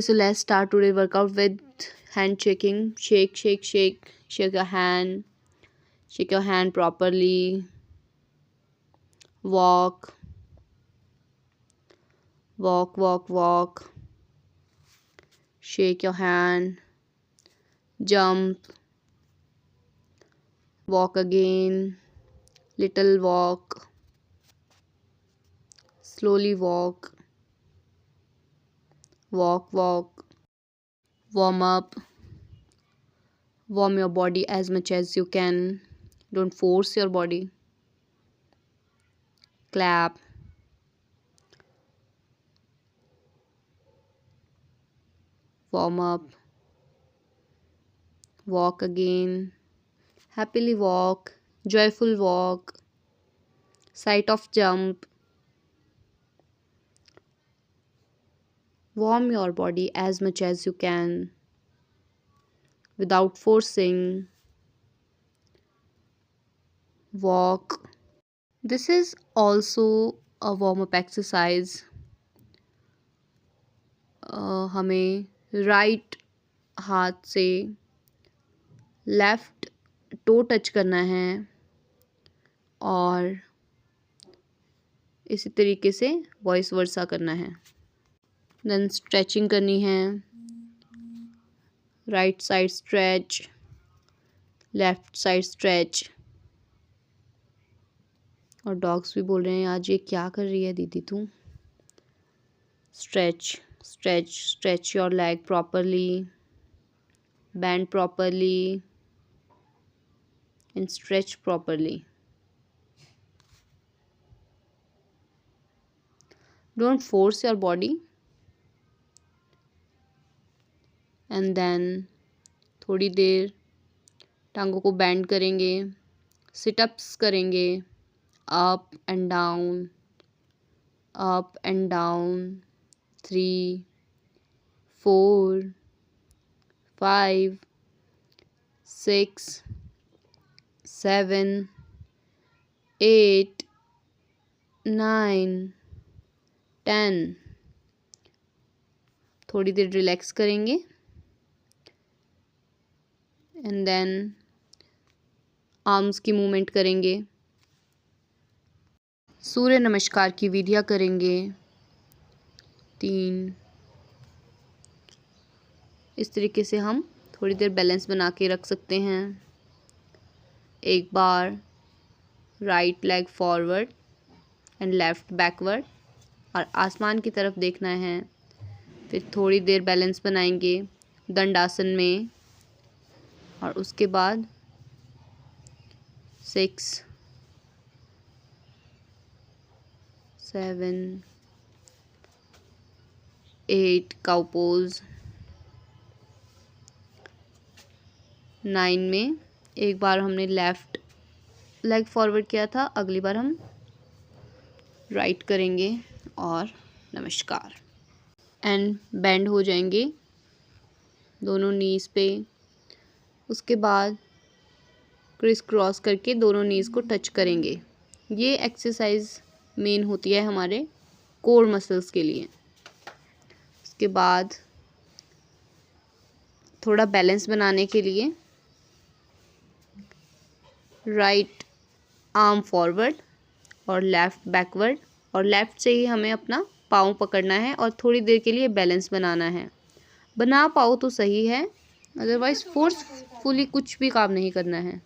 So let's start today workout with hand shaking. Shake, shake, shake. Shake your hand. Shake your hand properly. Walk. Walk, walk, walk. Shake your hand. Jump. Walk again. Little walk. Slowly walk. Walk, walk. Warm up. Warm your body as much as you can. Don't force your body. Clap. Warm up. Walk again. Happily walk. Joyful walk. Sight of jump. Warm your body as much as you can without forcing. Walk. This is also a warm up exercise. हमें right हाथ से left to touch करना है और इसी तरीके से voice वर्सा करना है. देन स्ट्रेचिंग करनी है. Right side stretch, left side stretch. और डॉग्स भी बोल रहे हैं आज ये क्या कर रही है दीदी तू. Stretch, stretch, stretch your leg properly. Bend properly and stretch properly. Don't force your body. And then थोड़ी देर टांगों को बेंड करेंगे. सिटअप्स करेंगे. Up and down, up and down. 3, 4, 5, 6, 7, 8, 9, 10. थोड़ी देर रिलैक्स करेंगे एंड देन आर्म्स की मूवमेंट करेंगे. सूर्य नमस्कार की विधियाँ करेंगे 3. इस तरीके से हम थोड़ी देर बैलेंस बना के रख सकते हैं. एक बार right leg forward and left backward और आसमान की तरफ देखना है. फिर थोड़ी देर बैलेंस बनाएंगे दंडासन में और उसके बाद 6, 7, 8 काउ पोज. 9 में एक बार हमने लेफ़्ट लेग फॉरवर्ड किया था, अगली बार हम राइट करेंगे और नमस्कार. एंड बेंड हो जाएंगे दोनों नीज़ पे. उसके बाद क्रिस क्रॉस करके दोनों नीज़ को टच करेंगे. ये एक्सरसाइज मेन होती है हमारे कोर मसल्स के लिए. उसके बाद थोड़ा बैलेंस बनाने के लिए राइट आर्म फॉरवर्ड और लेफ़्ट बैकवर्ड और लेफ़्ट से ही हमें अपना पाँव पकड़ना है और थोड़ी देर के लिए बैलेंस बनाना है. बना पाओ तो सही है, अदरवाइज़ फोर्सफुली कुछ भी काम नहीं करना है.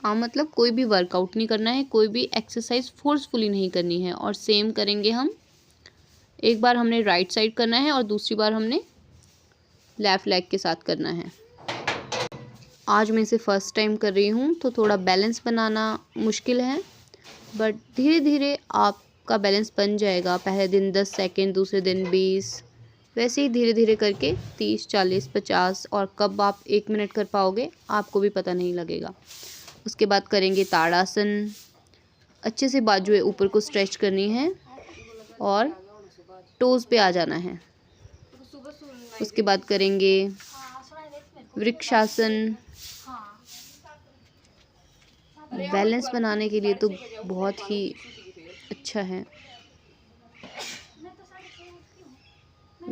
मतलब कोई भी वर्कआउट नहीं करना है, कोई भी एक्सरसाइज फोर्सफुली नहीं करनी है. और सेम करेंगे हम. एक बार हमने राइट साइड करना है और दूसरी बार हमने लेफ़्ट लेग के साथ करना है. आज मैं इसे फ़र्स्ट टाइम कर रही हूँ तो थोड़ा बैलेंस बनाना मुश्किल है, बट धीरे धीरे आपका बैलेंस बन जाएगा. पहले दिन 10 सेकंड, दूसरे दिन 20, वैसे ही धीरे धीरे करके 30, 40, 50 और कब आप 1 मिनट कर पाओगे आपको भी पता नहीं लगेगा. उसके बाद करेंगे ताड़ासन. अच्छे से बाजुएं ऊपर को स्ट्रेच करनी है और टोज़ पे आ जाना है. उसके बाद करेंगे वृक्षासन. बैलेंस बनाने के लिए तो बहुत ही अच्छा है.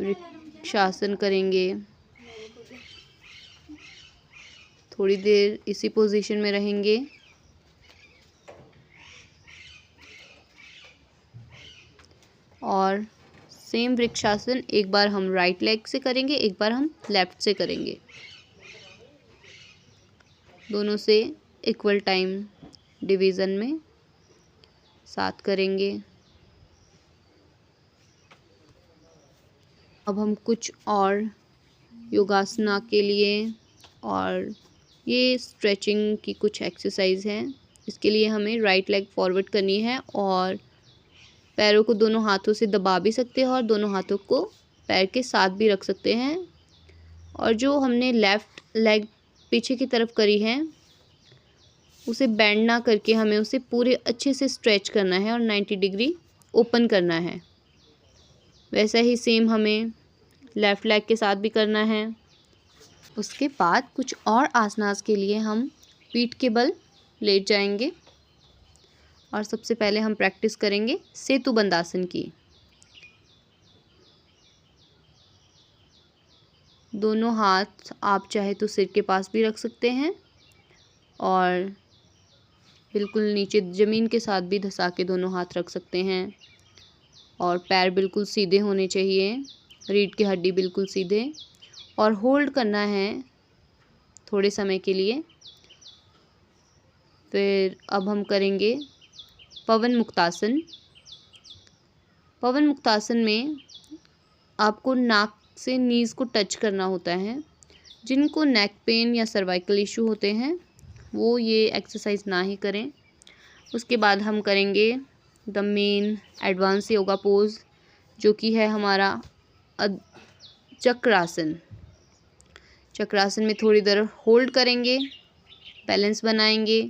वृक्षासन करेंगे। थोड़ी देर इसी पोजीशन में रहेंगे। और सेम वृक्षासन एक बार हम राइट लेग से करेंगे, एक बार हम लेफ्ट से करेंगे। दोनों से इक्वल टाइम डिवीज़न में साथ करेंगे। अब हम कुछ और योगासना के लिए और ये स्ट्रेचिंग की कुछ एक्सरसाइज हैं। इसके लिए हमें राइट लेग फॉरवर्ड करनी है और पैरों को दोनों हाथों से दबा भी सकते हैं और दोनों हाथों को पैर के साथ भी रख सकते हैं। और जो हमने लेफ़्ट लेग पीछे की तरफ करी है उसे बेंड ना करके हमें उसे पूरे अच्छे से स्ट्रेच करना है और 90 डिग्री ओपन करना है। वैसा ही सेम हमें लेफ़्ट लेग के साथ भी करना है। उसके बाद कुछ और आसनास के लिए हम पीठ के बल लेट जाएंगे और सबसे पहले हम प्रैक्टिस करेंगे सेतु बंदासन की। दोनों हाथ आप चाहे तो सिर के पास भी रख सकते हैं और बिल्कुल नीचे ज़मीन के साथ भी धंसा के दोनों हाथ रख सकते हैं। और पैर बिल्कुल सीधे होने चाहिए, रीढ़ की हड्डी बिल्कुल सीधे, और होल्ड करना है थोड़े समय के लिए। फिर अब हम करेंगे पवन मुक्तासन। पवन मुक्तासन में आपको नाक से नीज़ को टच करना होता है। जिनको नेक पेन या सर्वाइकल इशू होते हैं वो ये एक्सरसाइज ना ही करें। उसके बाद हम करेंगे the main advance yoga pose, जो कि है हमारा चक्रासन। चक्रासन में थोड़ी देर होल्ड करेंगे, बैलेंस बनाएंगे,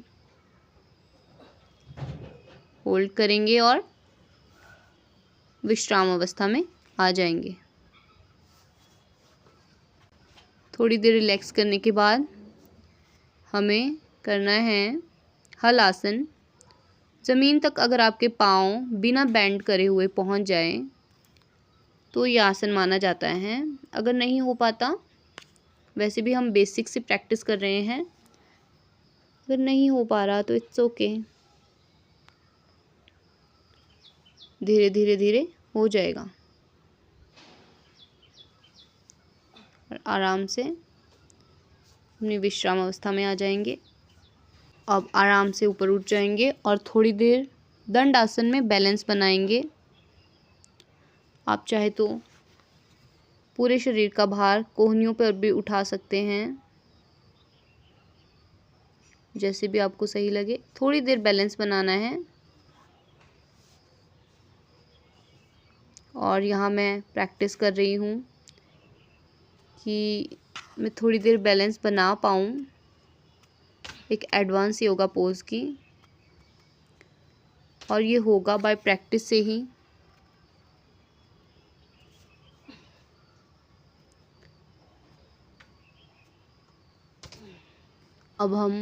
होल्ड करेंगे और विश्राम अवस्था में आ जाएंगे। थोड़ी देर रिलैक्स करने के बाद हमें करना है हल आसन। ज़मीन तक अगर आपके पाँव बिना बेंड करे हुए पहुंच जाएं तो ये आसन माना जाता है। अगर नहीं हो पाता, वैसे भी हम बेसिक से प्रैक्टिस कर रहे हैं, अगर नहीं हो पा रहा तो इट्स ओके, धीरे धीरे धीरे हो जाएगा। और आराम से अपनी विश्राम अवस्था में आ जाएंगे। अब आराम से ऊपर उठ जाएंगे और थोड़ी देर दंड आसन में बैलेंस बनाएंगे। आप चाहे तो पूरे शरीर का भार कोहनियों पर भी उठा सकते हैं, जैसे भी आपको सही लगे। थोड़ी देर बैलेंस बनाना है। और यहाँ मैं प्रैक्टिस कर रही हूँ कि मैं थोड़ी देर बैलेंस बना पाऊँ एक एडवांस योगा पोज की, और ये होगा बाय प्रैक्टिस से ही। अब हम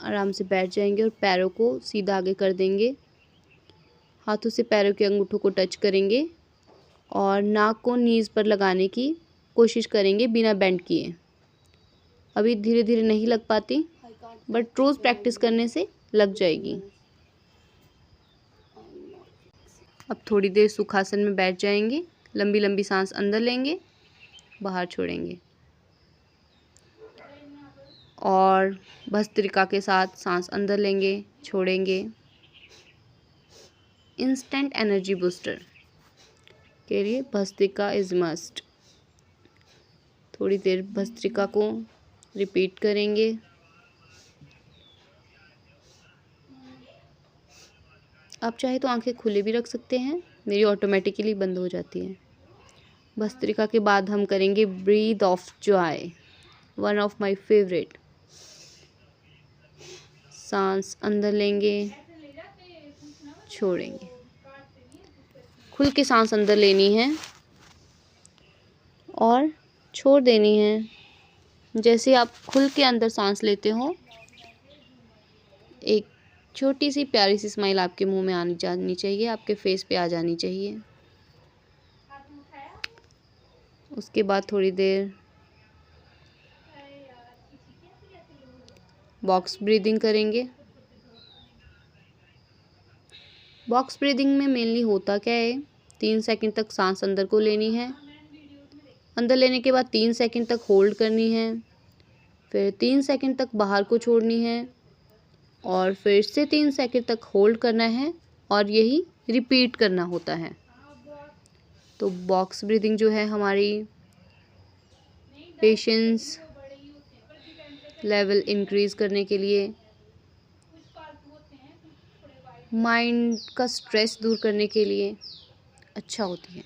आराम से बैठ जाएंगे और पैरों को सीधा आगे कर देंगे। हाथों से पैरों के अंगूठों को टच करेंगे और नाक को नीज़ पर लगाने की कोशिश करेंगे बिना बेंड किए। अभी धीरे धीरे नहीं लग पाती, बट रोज़ प्रैक्टिस करने से लग जाएगी। अब थोड़ी देर सुखासन में बैठ जाएंगे। लंबी लंबी सांस अंदर लेंगे, बाहर छोड़ेंगे और भस्त्रिका के साथ सांस अंदर लेंगे, छोड़ेंगे। इंस्टेंट एनर्जी बूस्टर के लिए भस्त्रिका इज मस्ट। थोड़ी देर भस्त्रिका को रिपीट करेंगे। आप चाहे तो आंखें खुले भी रख सकते हैं, मेरी ऑटोमेटिकली बंद हो जाती हैं। भस्त्रिका के बाद हम करेंगे breath of joy, one of my favourite. सांस अंदर लेंगे, छोड़ेंगे। खुल के सांस अंदर लेनी है और छोड़ देनी है। जैसे आप खुल के अंदर सांस लेते हो, एक छोटी सी प्यारी सी स्माइल आपके मुंह में आनी जानी चाहिए, आपके फेस पे आ जानी चाहिए। उसके बाद थोड़ी देर बॉक्स ब्रीदिंग करेंगे। बॉक्स ब्रीदिंग में मेनली होता क्या है, 3 सेकंड तक सांस अंदर को लेनी है, अंदर लेने के बाद 3 सेकंड तक होल्ड करनी है, फिर 3 सेकंड तक बाहर को छोड़नी है और फिर से 3 सेकंड तक होल्ड करना है और यही रिपीट करना होता है। तो बॉक्स ब्रीदिंग जो है हमारी पेशेंस लेवल इंक्रीज करने के लिए, माइंड का स्ट्रेस दूर करने के लिए अच्छा होती है।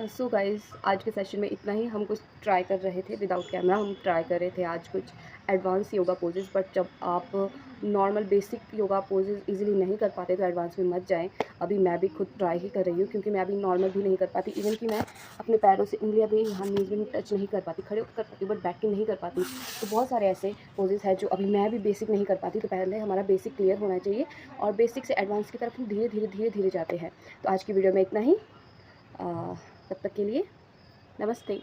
सो गाइस, आज के सेशन में इतना ही। हम कुछ ट्राई कर रहे थे विदाउट कैमरा, हम ट्राई कर रहे थे आज कुछ एडवांस योगा पोजेस। बट जब आप normal basic yoga poses easily नहीं कर पाते तो एडवांस में मत जाएं। अभी मैं भी खुद ट्राई ही कर रही हूँ, क्योंकि मैं अभी नॉर्मल भी नहीं कर पाती। इवन कि मैं अपने पैरों से उंगलियां भी यहाँ नीज में टच नहीं कर पाती, खड़े होकर कर पाती हूँ बट बैठ के नहीं कर पाती। तो बहुत सारे ऐसे पोजेस हैं जो अभी मैं भी बेसिक नहीं कर पाती। तो पहले हमारा बेसिक क्लियर होना चाहिए और बेसिक से एडवांस की तरफ हम धीरे धीरे जाते हैं। तो आज की वीडियो में इतना ही। तब तक के लिए नमस्ते।